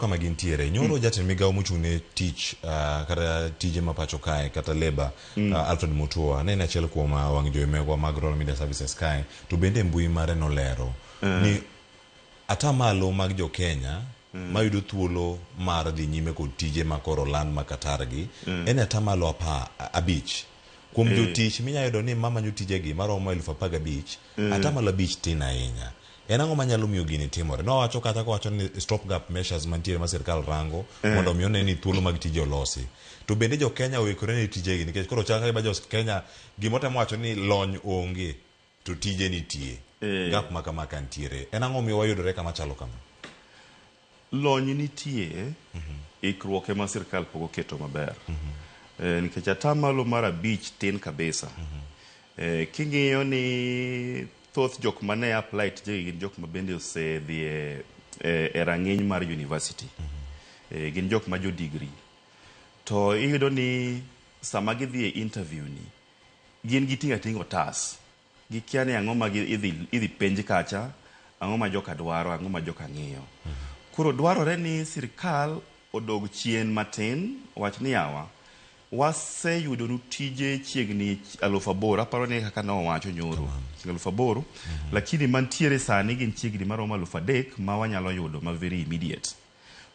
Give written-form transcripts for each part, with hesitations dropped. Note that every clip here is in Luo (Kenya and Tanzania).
kama gintiere nyoro jatend migawo mochung'ne tich kata tije mapacho kae kata labor Alfred Mutua ne en achiel kuom wang' jowi megwa mag Rural Media Services kae to bende mbui mare nolero ni atamalo mag jo Kenya mayudo thuolo mar dhi nyime kod tije makoro land makatargi en atamalo 5 kuom jotich minyayudo ni mama nyotijegi maromo 15,000 atamalo 5 tin ahinya. En ang'o manyalo miyo gini timore? No wacho kata kowacho ni stop gap measures mantiere ma sirkal rango mondo miyo ne ni thuolo mag tije olosi. To bende jo Kenya oikore ne tijegi nikech koro chaka ba jo Kenya gimotemo wacho ni lony onge to tije nitie. Gap makama kantiere. En ang'o miyo wayudore kama chalo kama? Lony nitie ikruok ema sirkal pok oketo maber. Nikech atamalo mar 5 tin kabisa. King'iyo ni thoth jok mane apply tije gin jok ma bende osedhi e rang'iny mar university. Gin jok ma jo degree. To iyudo ni sama gidhi e interview ni gin giting'o otas. Gikia ni ang'o ma idhi penj kacha, ang'o ma joka dwaro, ang'o ma joka ng'iyo. Koro dwarore ni sirkal odog chien matin wach ni yawa waseyudo nu tije chiegni 8,000 aparo ni kaka nowacho nyoro 8,000 lakini mantiere sani gin chiegni maromo 3,000 ma wanyalo yudo ma very immediate.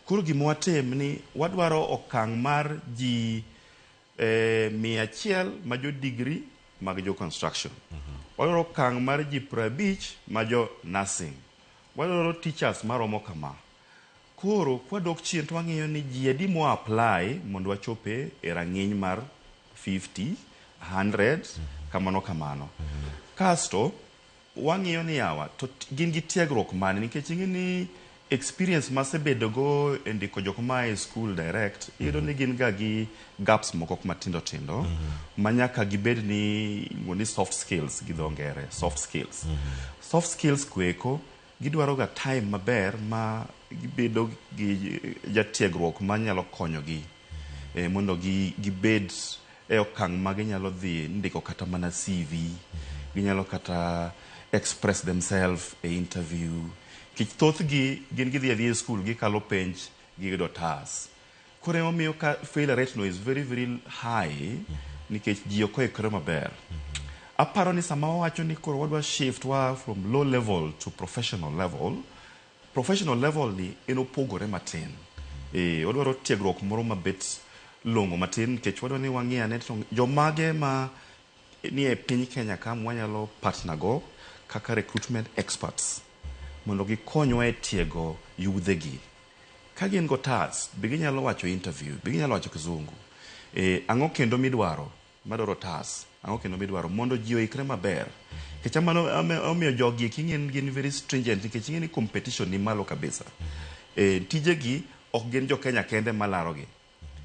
Koro gima watem ni wadwaro okang' mar ji 100 ma jo degree mag jo construction. Wadwaro okang' mar ji 50 ma jo nursing. Wadwaro teachers maromo kama. Koro kwadok chien to wang'iyo ni ji adi mo apply mondo wachope e rang'iny mar 50, 100 kamano. Kasto wang'iyo ni yawa to gin gi tiegruok mane nikech ing'eni experience masebedogo e ndiko jok ma e skul direct iyudo ni gin ga gi gaps moko matindo tindo ma nyaka gibed ni soft skills gi dho ngere soft skills kweko gidwaro ga time maber ma gibedo gi jatiegruok ma nyalo konyogi mondo gibed e okang' ma ginyalo dhi ndiko kata mana CV, ginyalo kata express themselves e interview. Kich thoth gi gin gidhi e school gikalo penj giyudo tas. Koro emomiyo ka failure rate no is very very high nikech ji ok oikore maber. Aparo ni sama wawacho ni koro wadwa shift wa from low level to professional level ni en opogore matin. Wadwaro tiegruok moro mabet longo matin nikech wadwa ni wang'iya ne to jomage ma ni e piny Kenya ka mwanyalo partner go kaka recruitment experts mondo gikonywa e tiego yudhegi. Ka gin go tas, be ginyalo wacho interview, be ginyalo wacho kizungu. Ang'o kendo midwaro madwaro tas, ang'o kendo midwaro mondo ji oikre maber. Kech amano omiyo jogi king'en gin very stringent nikech ing'eni competition ni malo kabisa. Tijegi ok gin jo Kenya kende malarogi.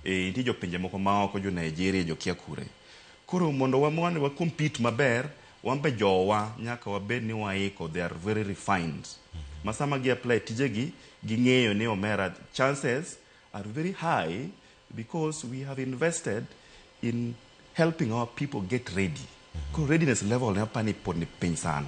Nitie jo pinje moko maoko, jo Nigeria, jo kia kure. Koro mondo wa compete maber, wambe jowa nyaka wabed ni waiko, they are very refined. Masama gi apply tijegi ging'eyo ni omera chances are very high because we have invested in helping our people get ready. Readiness level ne apani pod ni piny sana.